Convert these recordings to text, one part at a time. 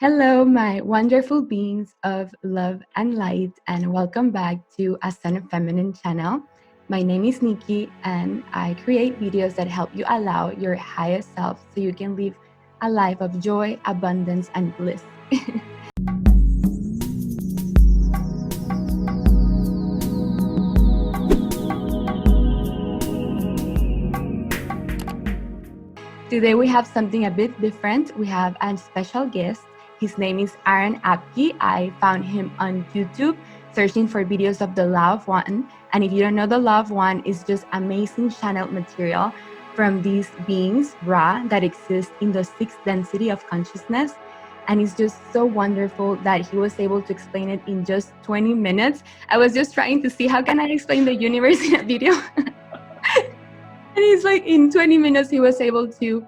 Hello, my wonderful beings of love and light, and welcome back to a Son of Feminine channel. My name is Nikki, and I create videos that help you allow your highest self so you can live a life of joy, abundance, and bliss. Today we have something a bit different. We have a special guest. His name is Aaron Apke. I found him on YouTube searching for videos of the Law of One. And if you don't know, the Law of One is just amazing channeled material from these beings, Ra, that exist in the sixth density of consciousness. And it's just so wonderful that he was able to explain it in just 20 minutes. I was just trying to see how can I explain the universe in a video. And he's like, in 20 minutes, he was able to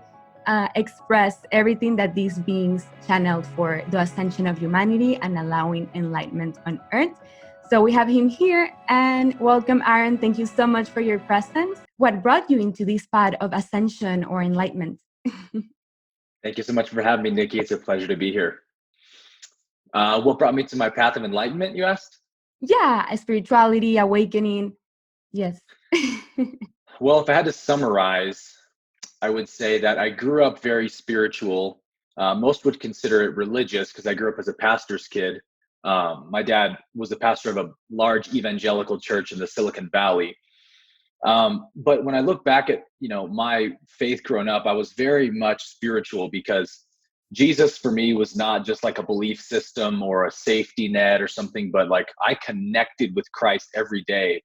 express everything that these beings channeled for the ascension of humanity and allowing enlightenment on Earth. So we have him here, and welcome, Aaron. Thank you so much for your presence. What brought you into this path of ascension or enlightenment? Thank you so much for having me, Nikki. It's a pleasure to be here. What brought me to my path of enlightenment, you asked? Yeah, spirituality, awakening. Yes. Well, if I had to summarize, I would say that I grew up very spiritual. Most would consider it religious because I grew up as a pastor's kid. My dad was the pastor of a large evangelical church in the Silicon Valley. But when I look back at, my faith growing up, I was very much spiritual because Jesus for me was not just like a belief system or a safety net or something, but like I connected with Christ every day.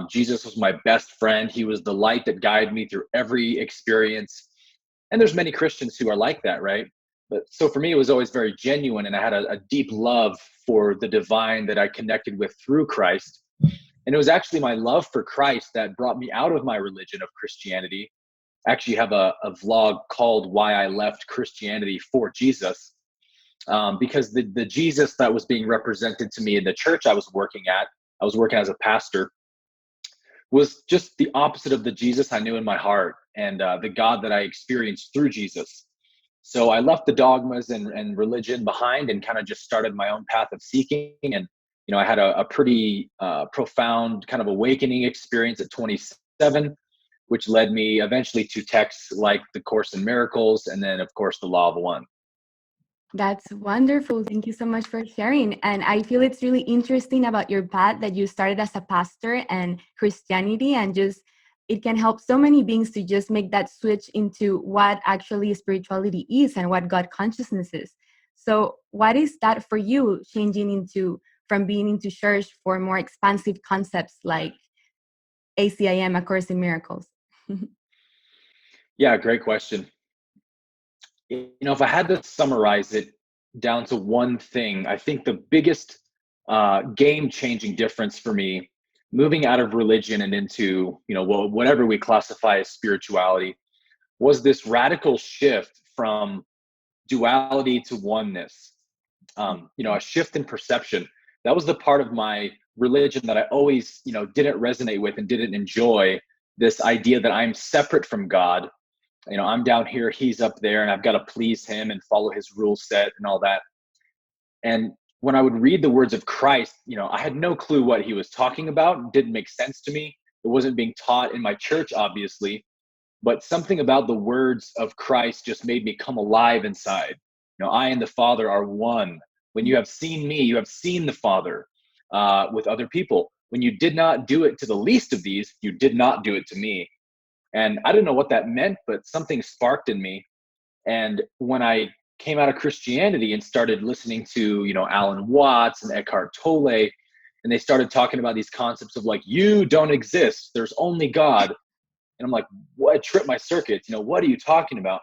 Jesus was my best friend. He was the light that guided me through every experience. And there's many Christians who are like that, right? But so for me, it was always very genuine, and I had a deep love for the divine that I connected with through Christ. And it was actually my love for Christ that brought me out of my religion of Christianity. I actually have a vlog called Why I Left Christianity for Jesus, because the Jesus that was being represented to me in the church I was working as a pastor, was just the opposite of the Jesus I knew in my heart and the God that I experienced through Jesus. So I left the dogmas and religion behind and kind of just started my own path of seeking. And, I had a pretty profound kind of awakening experience at 27, which led me eventually to texts like the Course in Miracles and then, of course, the Law of One. That's wonderful. Thank you so much for sharing. And I feel it's really interesting about your path that you started as a pastor and Christianity, and just it can help so many beings to just make that switch into what actually spirituality is and what God consciousness is. So what is that for you, changing into from being into church for more expansive concepts like ACIM, A Course in Miracles? Yeah, great question. If I had to summarize it down to one thing, I think the biggest game-changing difference for me, moving out of religion and into whatever we classify as spirituality, was this radical shift from duality to oneness. A shift in perception. That was the part of my religion that I always didn't resonate with and didn't enjoy. This idea that I'm separate from God. I'm down here, he's up there, and I've got to please him and follow his rule set and all that. And when I would read the words of Christ, I had no clue what he was talking about. It didn't make sense to me. It wasn't being taught in my church, obviously, but something about the words of Christ just made me come alive inside. I and the Father are one. When you have seen me, you have seen the Father. With other people, when you did not do it to the least of these, you did not do it to me. And I didn't know what that meant, but something sparked in me. And when I came out of Christianity and started listening to, Alan Watts and Eckhart Tolle, and they started talking about these concepts of like, you don't exist, there's only God. And I'm like, what? Trip my circuits. What are you talking about?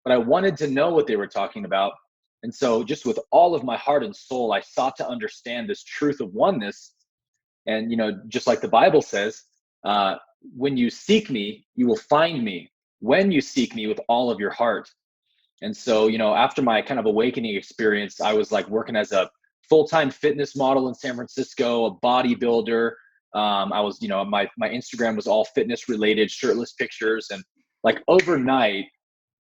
But I wanted to know what they were talking about. And so just with all of my heart and soul, I sought to understand this truth of oneness. And, just like the Bible says, when you seek me, you will find me when you seek me with all of your heart. And so, after my kind of awakening experience, I was like working as a full-time fitness model in San Francisco, a bodybuilder. I was, my Instagram was all fitness related, shirtless pictures. And like overnight,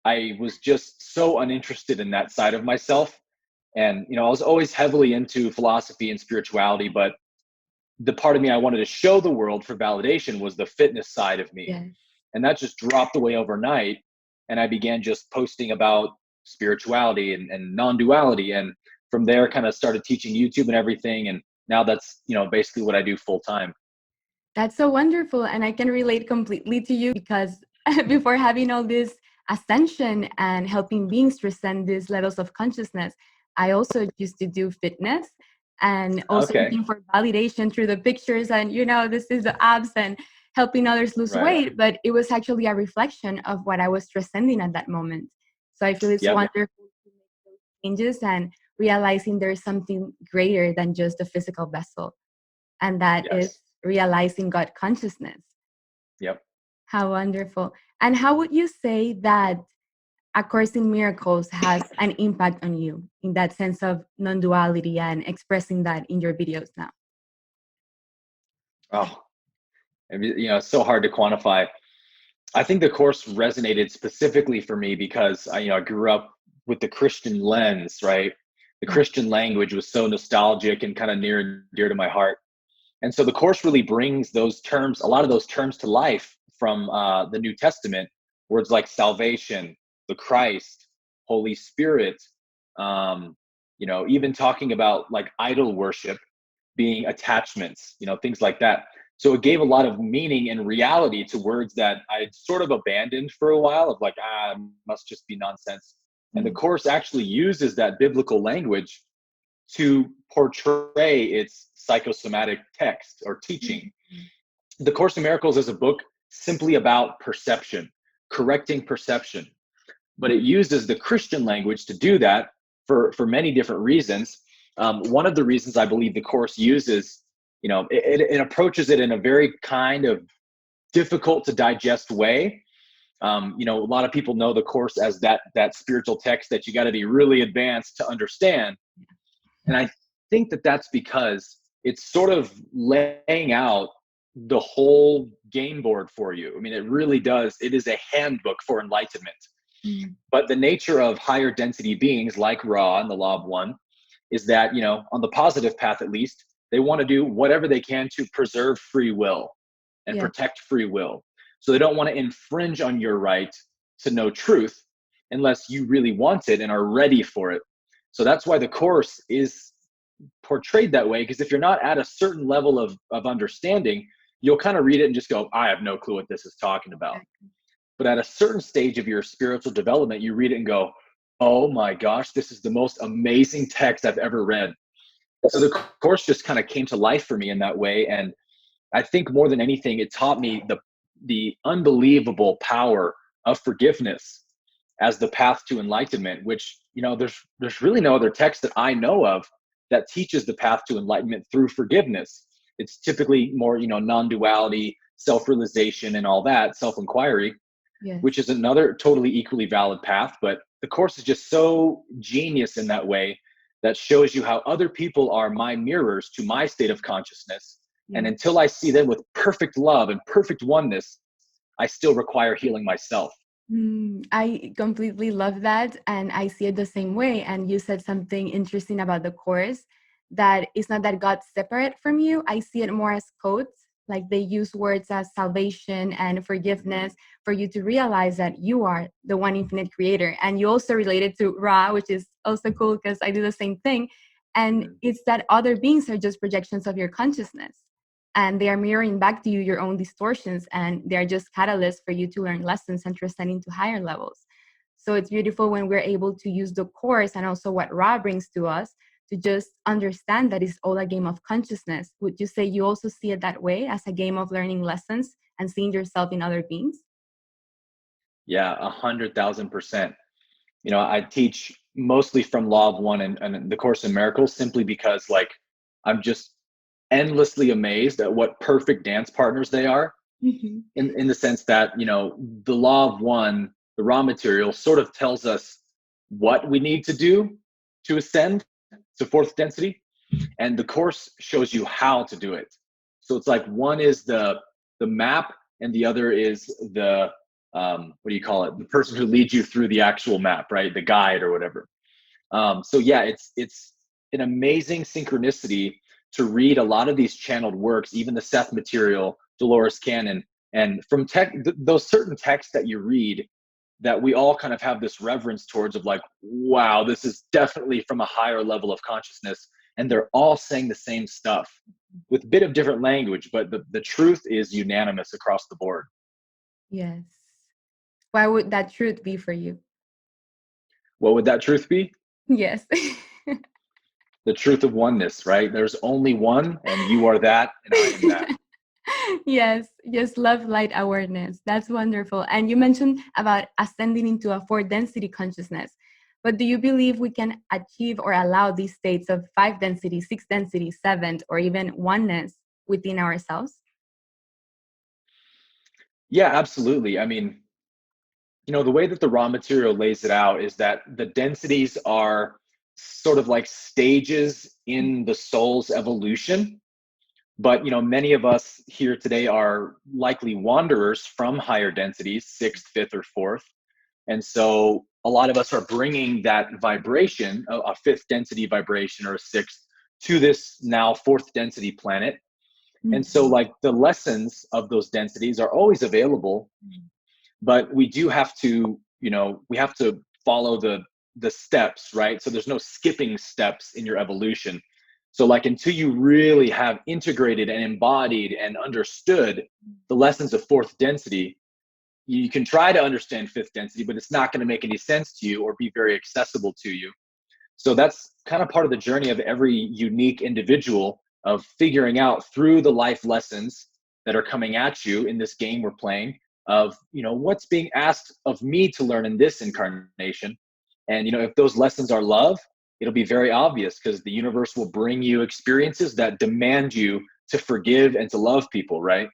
I was just so uninterested in that side of myself. And, I was always heavily into philosophy and spirituality, but the part of me I wanted to show the world for validation was the fitness side of me. Yes. And that just dropped away overnight. And I began just posting about spirituality and non-duality. And from there, kind of started teaching YouTube and everything. And now that's, basically what I do full time. That's so wonderful. And I can relate completely to you because before having all this ascension and helping beings transcend these levels of consciousness, I also used to do fitness and also Okay. looking for validation through the pictures and, this is the abs and helping others lose Right. weight. But it was actually a reflection of what I was transcending at that moment. So I feel it's Yep. wonderful to make those changes and realizing there's something greater than just a physical vessel. And that is Yes. realizing God consciousness. Yep. How wonderful. And how would you say that A Course in Miracles has an impact on you in that sense of non duality and expressing that in your videos now? Oh, it's so hard to quantify. I think the course resonated specifically for me because I grew up with the Christian lens, right? The Yeah. Christian language was so nostalgic and kind of near and dear to my heart. And so the course really brings those terms, a lot of those terms to life from the New Testament, words like salvation, the Christ, Holy Spirit, even talking about like idol worship being attachments, things like that. So it gave a lot of meaning and reality to words that I'd sort of abandoned for a while of like, must just be nonsense. And the Mm. course actually uses that biblical language to portray its psychosomatic text or teaching. Mhm. The Course in Miracles is a book simply about perception, correcting perception, but it uses the Christian language to do that for many different reasons. One of the reasons I believe the Course uses, it approaches it in a very kind of difficult to digest way. A lot of people know the Course as that spiritual text that you got to be really advanced to understand. And I think that that's because it's sort of laying out the whole game board for you. I mean, it really does. It is a handbook for enlightenment. Mm. But the nature of higher density beings like Ra and the Law of One is that, on the positive path at least, they want to do whatever they can to preserve free will and Yeah. protect free will. So they don't want to infringe on your right to know truth unless you really want it and are ready for it. So that's why the Course is portrayed that way, because if you're not at a certain level of understanding, you'll kind of read it and just go, I have no clue what this is talking about. But at a certain stage of your spiritual development, you read it and go, oh my gosh, this is the most amazing text I've ever read. So the course just kind of came to life for me in that way. And I think more than anything, it taught me the unbelievable power of forgiveness as the path to enlightenment, which, there's really no other text that I know of that teaches the path to enlightenment through forgiveness. It's typically more, non-duality, self-realization and all that, self-inquiry, Yes. which is another totally equally valid path. But the course is just so genius in that way that shows you how other people are my mirrors to my state of consciousness. And Yes. until I see them with perfect love and perfect oneness, I still require healing myself. I completely love that. And I see it the same way. And you said something interesting about the course that it's not that God's separate from you. I see it more as codes. Like they use words as salvation and forgiveness for you to realize that you are the one infinite creator. And you also relate it to Ra, which is also cool because I do the same thing. And Mhm. it's that other beings are just projections of your consciousness and they are mirroring back to you your own distortions and they're just catalysts for you to learn lessons and transcend into higher levels. So it's beautiful when we're able to use the course and also what Ra brings to us to just understand that it's all a game of consciousness. Would you say you also see it that way as a game of learning lessons and seeing yourself in other beings? Yeah, 100,000%. I teach mostly from Law of One and the Course in Miracles simply because, like, I'm just endlessly amazed at what perfect dance partners they are, Mhm. in the sense that, the Law of One, the raw material, sort of tells us what we need to do to ascend to fourth density, and the course shows you how to do it. So it's like one is the map and the other is the what do you call it, the person who leads you through the actual map, right, the guide or whatever. So yeah, it's an amazing synchronicity to read a lot of these channeled works, even the Seth material, Dolores Cannon, and from those certain texts that you read that we all kind of have this reverence towards of like, wow, this is definitely from a higher level of consciousness, and they're all saying the same stuff with a bit of different language, but the truth is unanimous across the board. Yes. Why would that truth be for you? What would that truth be? Yes. The truth of oneness, right? There's only one, and you are that, and I am that. Yes, just love light awareness. That's wonderful. And you mentioned about ascending into a four density consciousness. But do you believe we can achieve or allow these states of five density, six density, seven, or even oneness within ourselves? Yeah, absolutely. I mean, the way that the raw material lays it out is that the densities are sort of like stages in the soul's evolution. But many of us here today are likely wanderers from higher densities, sixth, fifth, or fourth. And so a lot of us are bringing that vibration, a fifth density vibration or a sixth, to this now fourth density planet. And so, Mhm. like, the lessons of those densities are always available, but we do have to, we have to follow the steps, right? So there's no skipping steps in your evolution. So, like, until you really have integrated and embodied and understood the lessons of fourth density, you can try to understand fifth density, but it's not going to make any sense to you or be very accessible to you. So that's kind of part of the journey of every unique individual, of figuring out through the life lessons that are coming at you in this game we're playing, of what's being asked of me to learn in this incarnation. And if those lessons are love, it'll be very obvious, because the universe will bring you experiences that demand you to forgive and to love people, right?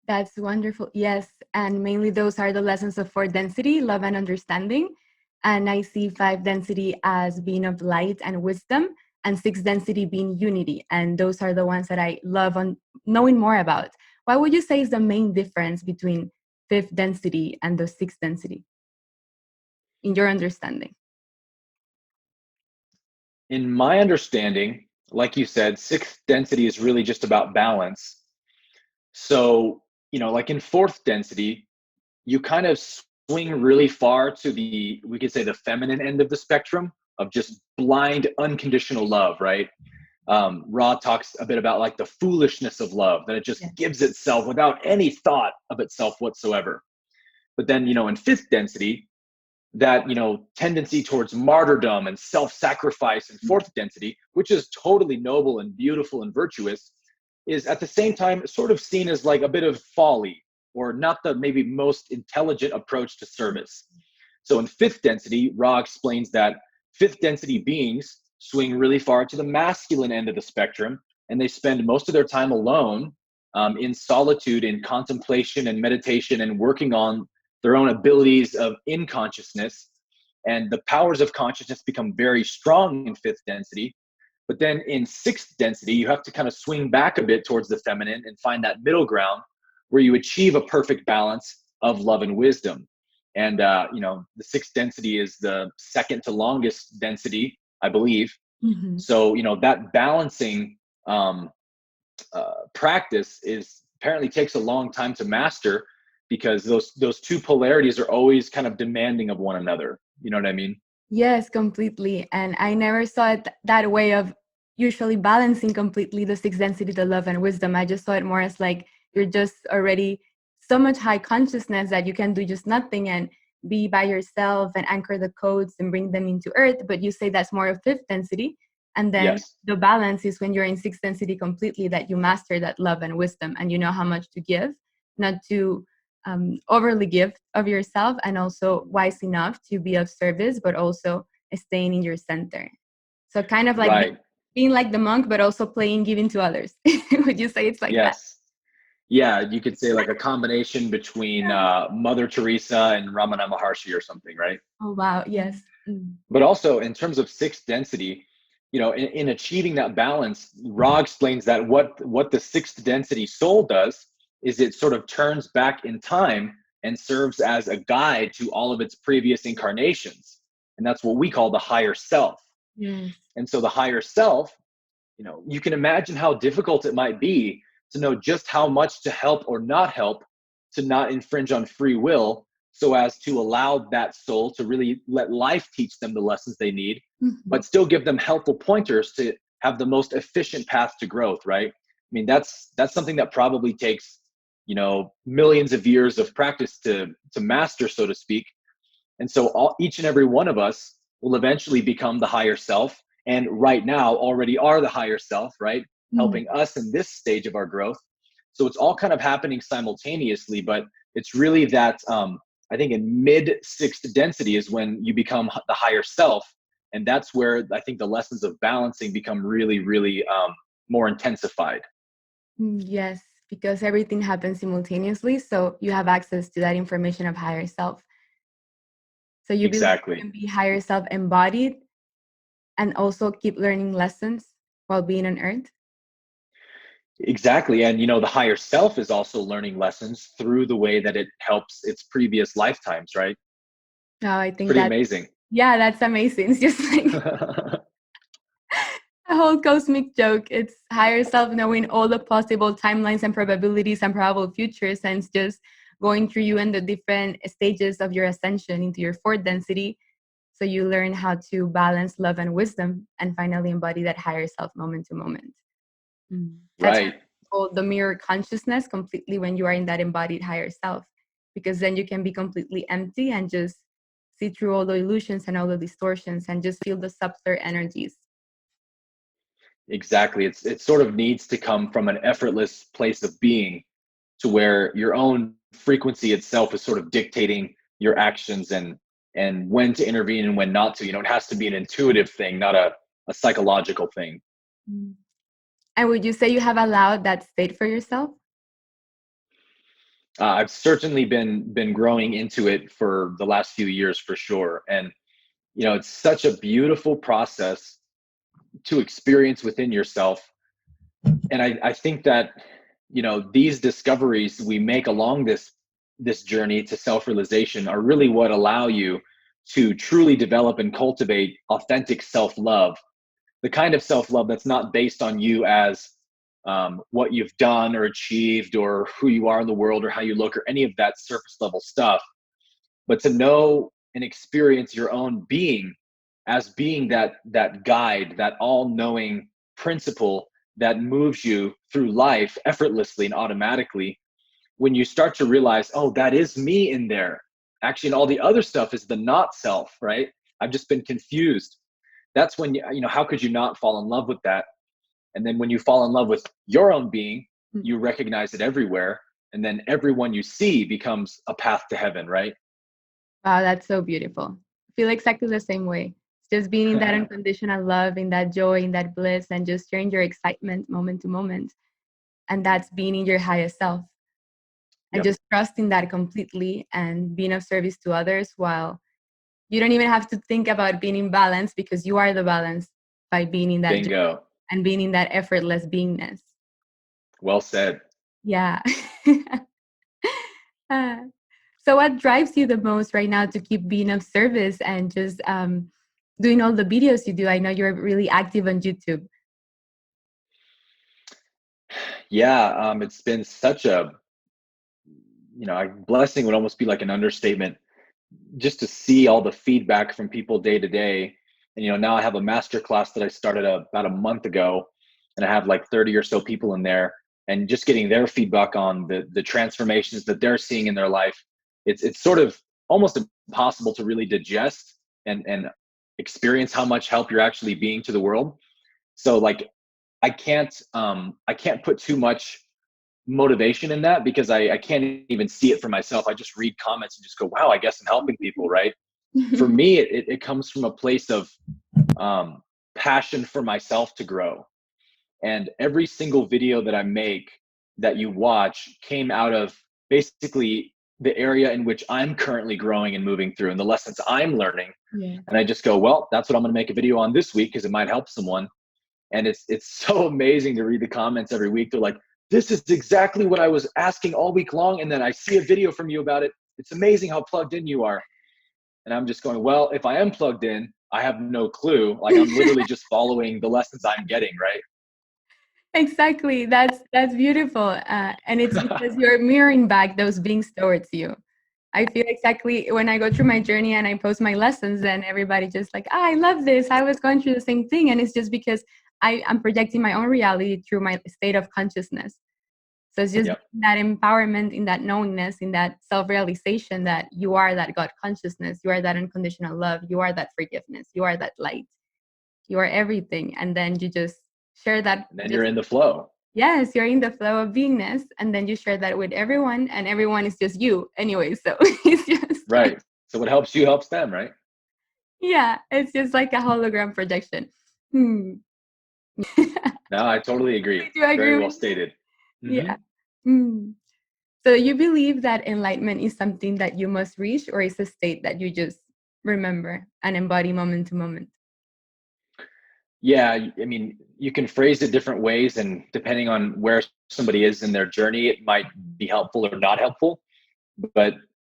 That's wonderful. Yes. And mainly those are the lessons of four density, love and understanding. And I see five density as being of light and wisdom, and six density being unity. And those are the ones that I love on knowing more about. What would you say is the main difference between fifth density and the sixth density in your understanding? In my understanding, like you said, sixth density is really just about balance. So, like in fourth density, you kind of swing really far to we could say, the feminine end of the spectrum of just blind, unconditional love, right? Ra talks a bit about like the foolishness of love, that it just Yes. gives itself without any thought of itself whatsoever. But then, in fifth density, that tendency towards martyrdom and self-sacrifice in fourth density, which is totally noble and beautiful and virtuous, is at the same time sort of seen as like a bit of folly, or not the maybe most intelligent approach to service. So in fifth density, Ra explains that fifth density beings swing really far to the masculine end of the spectrum, and they spend most of their time alone, in solitude, in contemplation and meditation, and working on their own abilities of in consciousness. And the powers of consciousness become very strong in fifth density. But then in sixth density, you have to kind of swing back a bit towards the feminine and find that middle ground where you achieve a perfect balance of love and wisdom. And, the sixth density is the second to longest density, I believe. Mhm. So, that balancing um, practice is apparently takes a long time to master, because those two polarities are always kind of demanding of one another. You know what I mean? Yes, completely. And I never saw it that way of usually balancing completely the sixth density, the love and wisdom. I just saw it more as like you're just already so much high consciousness that you can do just nothing and be by yourself and anchor the codes and bring them into earth. But you say that's more of fifth density. And then Yes. the balance is when you're in sixth density completely, that you master that love and wisdom and you know how much to give, not to overly give of yourself, and also wise enough to be of service, but also staying in your center. So kind of like Right. being like the monk, but also playing giving to others. Would you say it's like that? Yes. Yeah, you could say like a combination between Yeah. Mother Teresa and Ramana Maharshi or something, right? Oh wow, yes. Mm. But also in terms of sixth density, in achieving that balance, Ra explains that what the sixth density soul does is it sort of turns back in time and serves as a guide to all of its previous incarnations. and that's what we call the higher self. Yes. And so the higher self, you can imagine how difficult it might be to know just how much to help or not help, to not infringe on free will, so as to allow that soul to really let life teach them the lessons they need, Mhm. but still give them helpful pointers to have the most efficient path to growth, right? I mean, that's something that probably takes, millions of years of practice to master, so to speak. And so each and every one of us will eventually become the higher self. And right now already are the higher self, right? Mm. Helping us in this stage of our growth. So it's all kind of happening simultaneously, but it's really that, I think in mid sixth density is when you become the higher self. And that's where I think the lessons of balancing become really, really more intensified. Yes, because everything happens simultaneously, so you have access to that information of higher self. So you believe you Exactly. can be higher self embodied and also keep learning lessons while being on earth? Exactly. And, the higher self is also learning lessons through the way that it helps its previous lifetimes, right? No, I It's think pretty that, amazing. yeah, that's amazing. It's just like a whole cosmic joke. It's higher self knowing all the possible timelines and probabilities and probable futures, and it's just going through you and the different stages of your ascension into your fourth density. So you learn how to balance love and wisdom and finally embody that higher self moment to moment. That's why Right. it's called the mirror consciousness completely when you are in that embodied higher self, because then you can be completely empty and just see through all the illusions and all the distortions and just feel the subtler energies. Exactly. It sort of needs to come from an effortless place of being, to where your own frequency itself is sort of dictating your actions and when to intervene and when not to. It has to be an intuitive thing, not a psychological thing. Mm. And would you say you have allowed that state for yourself? I've certainly been growing into it for the last few years for sure. And it's such a beautiful process to experience within yourself. And I think that these discoveries we make along this journey to self-realization are really what allow you to truly develop and cultivate authentic self-love, the kind of self-love that's not based on you as what you've done or achieved or who you are in the world or how you look or any of that surface level stuff, but to know and experience your own being as being that guide, that all-knowing principle that moves you through life effortlessly and automatically. When you start to realize, oh, that is me in there, actually, and all the other stuff is the not self, right? I've just been confused. That's when how could you not fall in love with that? And then when you fall in love with your own being, Mm. you recognize it everywhere, and then everyone you see becomes a path to heaven, right? Wow, that's so beautiful. I feel exactly the same way. It's just being in that unconditional love, in that joy, in that bliss, and just sharing your excitement moment to moment. And that's being in your highest self and Yep. just trusting that completely and being of service to others while you don't even have to think about being in balance because you are the balance by being in that joy Bingo. and being in that effortless beingness. Well said. Yeah. Uh, so, what drives you the most right now to keep being of service and just doing all the videos you do? I know you're really active on YouTube. Yeah, it's been such a, blessing would almost be like an understatement, just to see all the feedback from people day to day. And now I have a master class that I started about a month ago, and I have like 30 or so people in there, and just getting their feedback on the transformations that they're seeing in their life. It's sort of almost impossible to really digest and experience how much help you're actually being to the world. So like I can't put too much motivation in that, because I can't even see it for myself. I just read comments and just go, wow, I guess I'm helping people, right? For me, it comes from a place of um, passion for myself to grow. And every single video that I make that you watch came out of basically the area in which I'm currently growing and moving through and the lessons I'm learning. Yeah. And I just go, well, that's what I'm going to make a video on this week because it might help someone. And it's so amazing to read the comments every week. They're like, this is exactly what I was asking all week long, and then I see a video from you about it. It's amazing how plugged in you are. And I'm just going, well, if I am plugged in, I have no clue. Like I'm literally just following the lessons I'm getting, Exactly. That's beautiful. And it's because you're mirroring back those beings towards you. I feel exactly when I go through my journey and I post my lessons, and everybody just like, I love this. I was going through the same thing. And it's just because I'm projecting my own reality through my state of consciousness. So it's just Yep. that empowerment, in that knowingness, in that self-realization that you are that God consciousness, you are that unconditional love, you are that forgiveness, you are that light, you are everything. And then you just share that, And then you're just, in the flow. yes, you're in the flow of beingness, and then you share that with everyone, and everyone is just you anyway. So it's just like, Right. So what helps you helps them, right? yeah, it's just like a hologram projection. Hmm. No, I totally agree. Do you agree Very well with me? stated. Yeah. Hmm. So you believe that enlightenment is something that you must reach, or is a state that you just remember and embody moment to moment? Yeah, I mean, you can phrase it different ways, and depending on where somebody is in their journey, it might be helpful or not helpful. But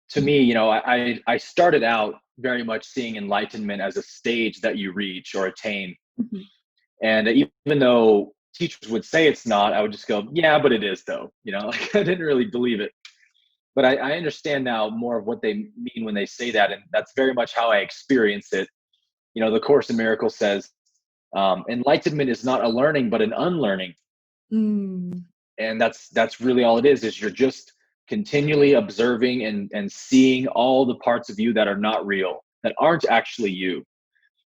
to me, I started out very much seeing enlightenment as a stage that you reach or attain. Mhm. And even though teachers would say it's not, I would just go, yeah, but it is though. Like I didn't really believe it. But I understand now more of what they mean when they say that. And that's very much how I experience it. The Course in Miracles says, enlightenment is not a learning, but an unlearning. Mm. And that's really all it is you're just continually observing and seeing all the parts of you that are not real, that aren't actually you,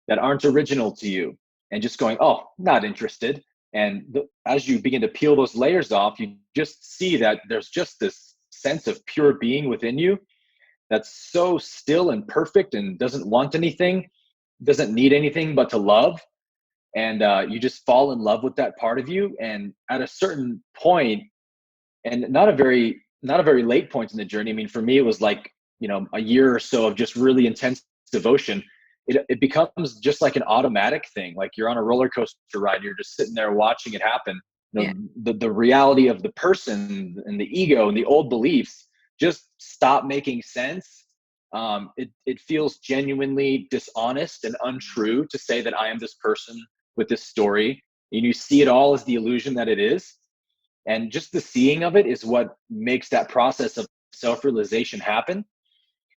that aren't original to you, and just going, oh, not interested. And as you begin to peel those layers off, you just see that there's just this sense of pure being within you that's so still and perfect and doesn't want anything, doesn't need anything but to love. And you just fall in love with that part of you. And at a certain point, and not a very late point in the journey. I mean, for me, it was like a year or so of just really intense devotion. It becomes just like an automatic thing. Like you're on a roller coaster ride. You're just sitting there watching it happen. Yeah. The reality of the person and the ego and the old beliefs just stop making sense. It feels genuinely dishonest and untrue to say that I am this person with this story. And you see it all as the illusion that it is, and just the seeing of it is what makes that process of self-realization happen.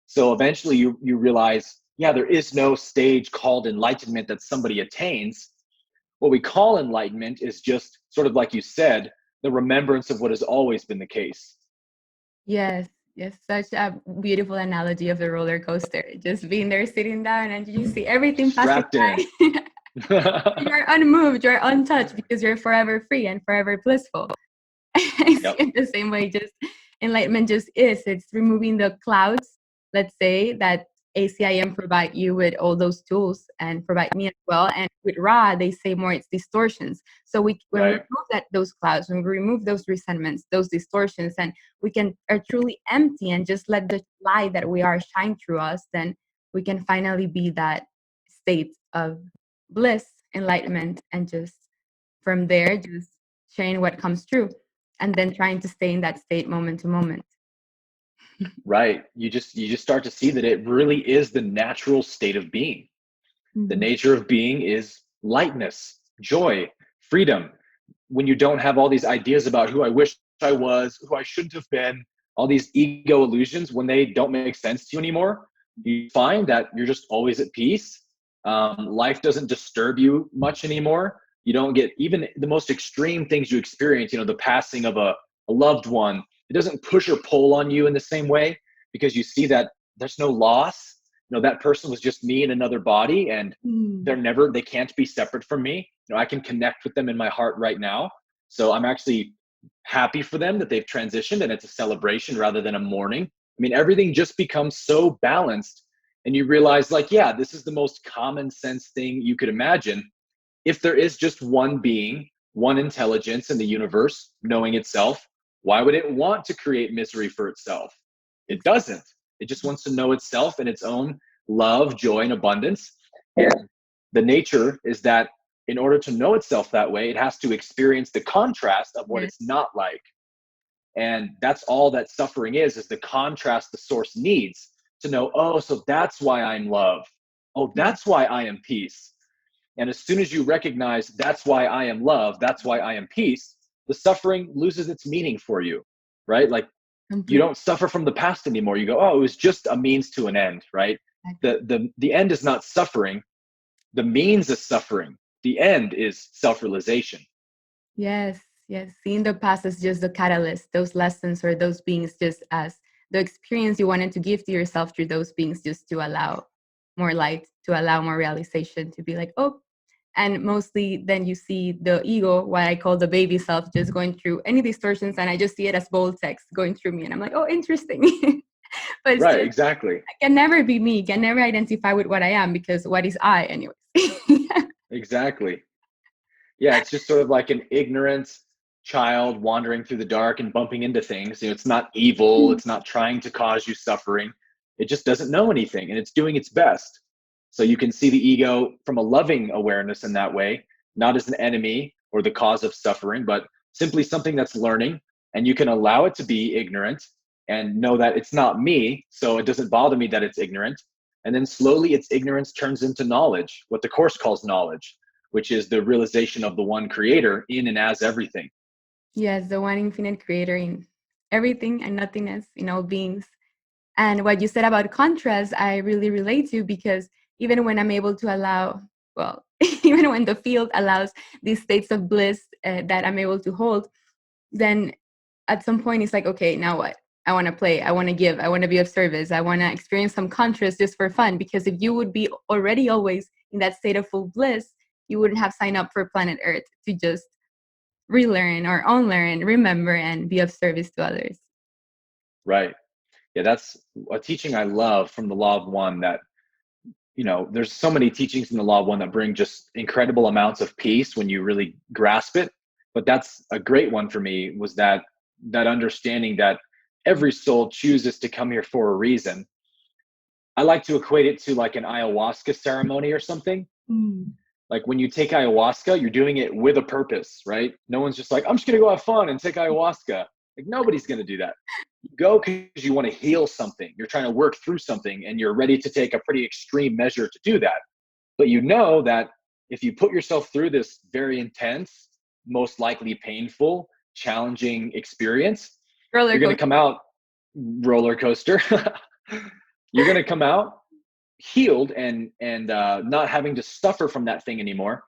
So eventually you realize, yeah, there is no stage called enlightenment that somebody attains. What we call enlightenment is just sort of like you said, the remembrance of what has always been the case. Yes. Yes. Such a beautiful analogy of the roller coaster. Just being there, sitting down, and you see everything passing Strapped in. by. You're unmoved, you're untouched because you're forever free and forever blissful. It's Yep. in the same way, just enlightenment just is. It's removing the clouds, let's say, that ACIM provide you with all those tools and provide me as well. And with Ra, they say more it's distortions. So when we Right. remove those clouds, when we remove those resentments, those distortions, and we are truly empty and just let the light that we are shine through us, then we can finally be that state of bliss, enlightenment, and just from there, just sharing what comes true, and then trying to stay in that state moment to moment. Right. You just start to see that it really is the natural state of being. The Mhm. nature of being is lightness, joy, freedom. When you don't have all these ideas about who I wish I was, who I shouldn't have been, all these ego illusions, when they don't make sense to you anymore, you find that you're just always at peace. Life doesn't disturb you much anymore. You don't get even the most extreme things you experience, the passing of a loved one. It doesn't push or pull on you in the same way because you see that there's no loss. That person was just me in another body, and Mm. they can't be separate from me. I can connect with them in my heart right now. So I'm actually happy for them that they've transitioned, and it's a celebration rather than a mourning. I mean, everything just becomes so balanced, and you realize, like, yeah, this is the most common sense thing you could imagine. If there is just one being, one intelligence in the universe knowing itself, why would it want to create misery for itself? It doesn't. It just wants to know itself in its own love, joy, and abundance. And the nature is that in order to know itself that way, it has to experience the contrast of what Yes. it's not like. And that's all that suffering is the contrast the source needs. to know, oh, so that's why I'm love. Oh, Yeah, that's why I am peace. And as soon as you recognize that's why I am love, that's why I am peace, the suffering loses its meaning for you, right? Like you complete. don't suffer from the past anymore. You go, oh, it was just a means to an end, right? The end is not suffering. The means is suffering. The end is self-realization. Yes, yes. Seeing the past as just the catalyst, those lessons or those beings just as the experience you wanted to give to yourself through those beings, just to allow more light, to allow more realization, to be like, oh, and mostly then you see the ego, what I call the baby self, just going through any distortions, and I just see it as bold text going through me, and I'm like, oh, interesting. But it's Right, just, exactly. I can never be me, can never identify with what I am, because what is I, anyways? Exactly. Yeah, it's just sort of like an ignorant child wandering through the dark and bumping into things. It's not evil, it's not trying to cause you suffering. It just doesn't know anything and it's doing its best. So you can see the ego from a loving awareness in that way, not as an enemy or the cause of suffering, but simply something that's learning. And you can allow it to be ignorant and know that it's not me. So it doesn't bother me that it's ignorant. And then slowly its ignorance turns into knowledge, what the Course calls knowledge, which is the realization of the one creator in and as everything. Yes, the one infinite creator in everything and nothingness in all beings. And what you said about contrast, I really relate to, because even when I'm able to allow, well, even when the field allows these states of bliss that I'm able to hold, then at some point it's like, okay, now what? I want to play, I want to give, I want to be of service, I want to experience some contrast just for fun. Because if you would be already always in that state of full bliss, you wouldn't have signed up for planet Earth to just relearn or unlearn, remember, and be of service to others. Right. Yeah, that's a teaching I love from the Law of One. That, there's so many teachings in the Law of One that bring just incredible amounts of peace when you really grasp it. But that's a great one for me, was that understanding that every soul chooses to come here for a reason. I like to equate it to like an ayahuasca ceremony or something. Mm. Like when you take ayahuasca, you're doing it with a purpose, right? No one's just like, I'm just going to go have fun and take ayahuasca. Like nobody's going to do that. You go because you want to heal something. You're trying to work through something and you're ready to take a pretty extreme measure to do that. But you know that if you put yourself through this very intense, most likely painful, challenging experience, Roller you're going to coaster. come out roller coaster. You're going to come out healed and not having to suffer from that thing anymore.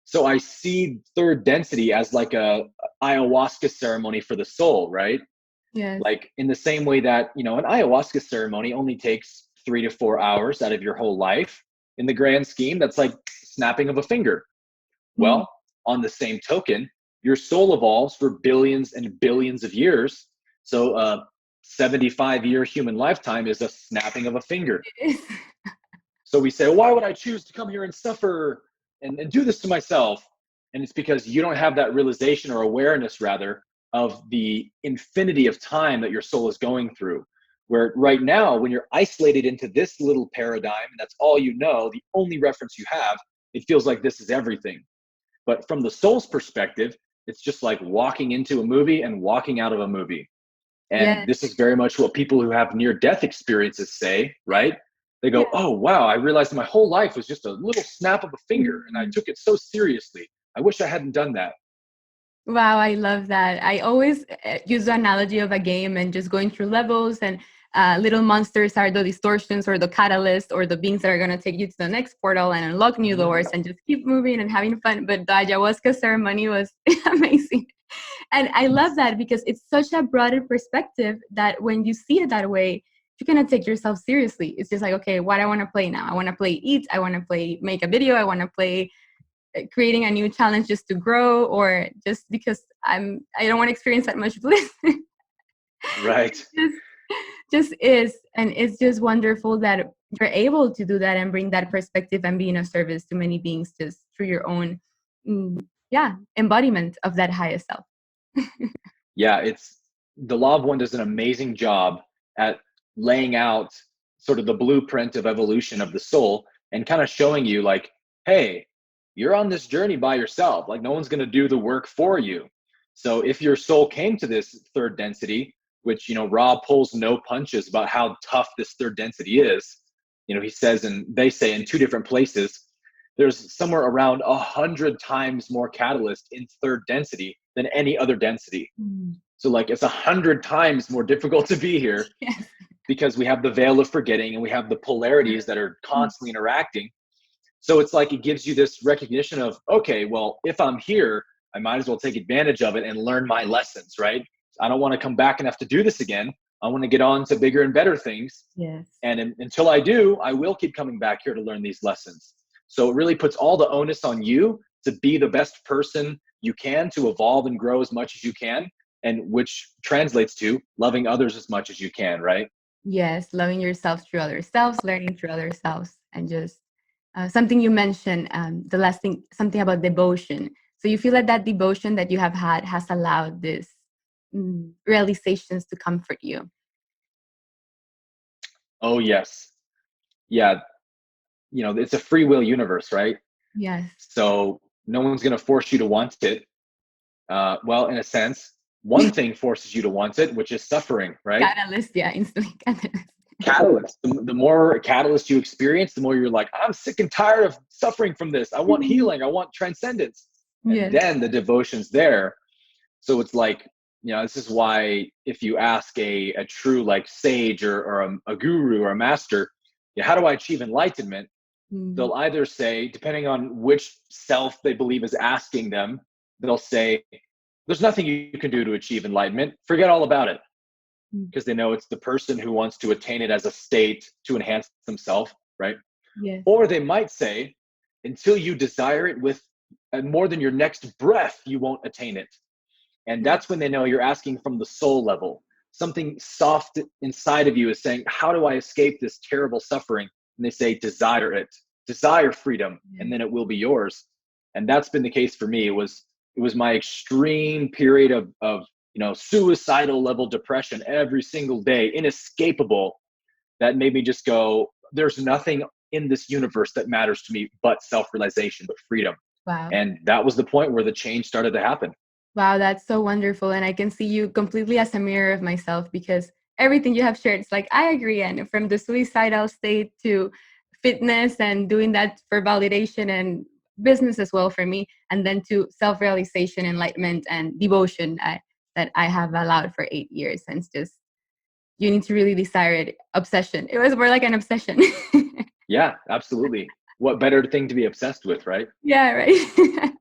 So I see third density as like a ayahuasca ceremony for the soul, right? Yes. Like in the same way that, an ayahuasca ceremony only takes 3 to 4 hours out of your whole life. In the grand scheme, that's like snapping of a finger. Mm. Well, on the same token, your soul evolves for billions and billions of years. So a 75-year human lifetime is a snapping of a finger. So we say, why would I choose to come here and suffer and do this to myself? And it's because you don't have that realization or awareness, rather, of the infinity of time that your soul is going through. Where right now, when you're isolated into this little paradigm, and that's all you know, the only reference you have, it feels like this is everything. But from the soul's perspective, it's just like walking into a movie and walking out of a movie. And Yes. this is very much what people who have near death experiences say, right? They Yeah. go, oh, wow, I realized my whole life was just a little snap of a finger and I Mhm. took it so seriously. I wish I hadn't done that. Wow, I love that. I always use the analogy of a game and just going through levels, and little monsters are the distortions or the catalyst or the beings that are going to take you to the next portal and unlock new doors and just keep moving and having fun. But the ayahuasca ceremony was amazing. And I love that because it's such a broader perspective that when you see it that way, you cannot take yourself seriously. It's just like, okay, what I want to play now? I want to play eat. I want to play make a video. I want to play creating a new challenge just to grow, or just because I don't want to experience that much bliss. Right. just just is, and it's just wonderful that you're able to do that and bring that perspective and being of service to many beings just through your own yeah, embodiment of that highest self. Yeah, it's the Law of One does an amazing job at laying out sort of the blueprint of evolution of the soul and kind of showing you like, hey, you're on this journey by yourself. Like no one's going to do the work for you. So if your soul came to this third density which, Ra pulls no punches about how tough this third density is. He says, and they say in two different places, there's somewhere around 100 times more catalyst in third density than any other density. Mm. So like it's 100 times more difficult to be here Yes. because we have the veil of forgetting and we have the polarities that are constantly interacting. So it's like it gives you this recognition of, okay, well, if I'm here, I might as well take advantage of it and learn my lessons, right? I don't want to come back and have to do this again. I want to get on to bigger and better things. Yes. And until I do, I will keep coming back here to learn these lessons. So it really puts all the onus on you to be the best person you can, to evolve and grow as much as you can, and which translates to loving others as much as you can, right? Yes, loving yourself through other selves, learning through other selves, and just something you mentioned, the last thing, something about devotion. So you feel that that devotion that you have had has allowed this realizations to comfort you. Oh, yes. Yeah. It's a free will universe, right? Yes. So no one's going to force you to want it. Well, in a sense, one thing forces you to want it, which is suffering, right? Catalyst, yeah, instantly catalyst. Catalyst. The more catalyst you experience, the more you're like, I'm sick and tired of suffering from this. I want healing. I want transcendence. And Yes. then the devotion's there. So it's like, this is why if you ask a true like sage or a guru or a master, yeah, how do I achieve enlightenment? Mm. They'll either say, depending on which self they believe is asking them, they'll say, there's nothing you can do to achieve enlightenment. Forget all about it. Mm. Because they know it's the person who wants to attain it as a state to enhance themselves, right? Yes. Or they might say, until you desire it with more than your next breath, you won't attain it. And that's when they know you're asking from the soul level. Something soft inside of you is saying, how do I escape this terrible suffering? And they say, desire it, desire freedom, and then it will be yours. And that's been the case for me. It was my extreme period of suicidal level depression every single day, inescapable, that made me just go, there's nothing in this universe that matters to me but self-realization, but freedom. Wow. And that was the point where the change started to happen. Wow, that's so wonderful. And I can see you completely as a mirror of myself, because everything you have shared, it's like, I agree. And from the suicidal state to fitness and doing that for validation and business as well for me, and then to self-realization, enlightenment, and devotion that I have allowed for 8 years. And it's just, you need to really desire it. Obsession. It was more like an obsession. Yeah, absolutely. What better thing to be obsessed with, right? Yeah, right.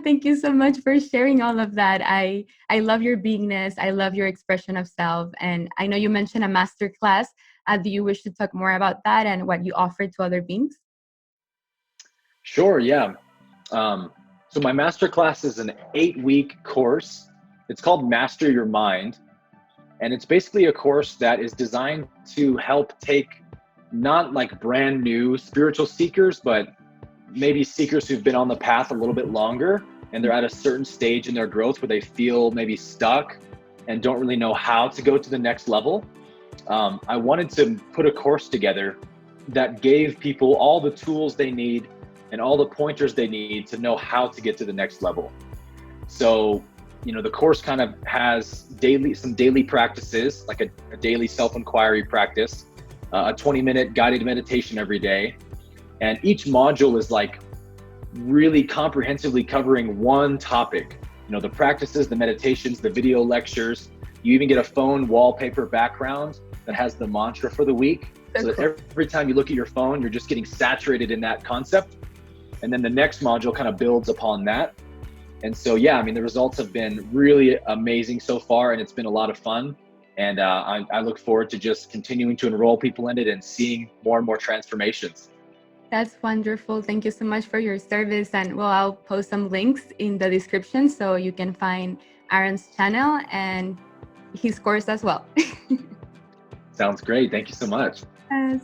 Thank you so much for sharing all of that. I love your beingness. I love your expression of self. And I know you mentioned a master class. Do you wish to talk more about that and what you offer to other beings? Sure, yeah. So my masterclass is an 8-week course. It's called Master Your Mind. And it's basically a course that is designed to help take not like brand new spiritual seekers, but maybe seekers who've been on the path a little bit longer and they're at a certain stage in their growth where they feel maybe stuck and don't really know how to go to the next level. I wanted to put a course together that gave people all the tools they need and all the pointers they need to know how to get to the next level. So, the course kind of has some daily practices, like a daily self-inquiry practice, a 20-minute guided meditation every day. And each module is like really comprehensively covering one topic. The practices, the meditations, the video lectures. You even get a phone wallpaper background that has the mantra for the week. So that every time you look at your phone, you're just getting saturated in that concept. And then the next module kind of builds upon that. And so, yeah, the results have been really amazing so far, and it's been a lot of fun. And I look forward to just continuing to enroll people in it and seeing more and more transformations. That's wonderful. Thank you so much for your service. And well, I'll post some links in the description so you can find Aaron's channel and his course as well. Sounds great. Thank you so much.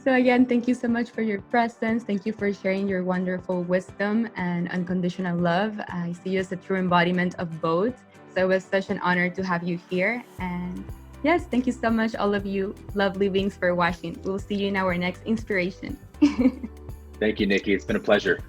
So again, thank you so much for your presence. Thank you for sharing your wonderful wisdom and unconditional love. I see you as a true embodiment of both. So it was such an honor to have you here. And yes, thank you so much, all of you lovely beings, for watching. We'll see you in our next inspiration. Thank you, Nikki. It's been a pleasure.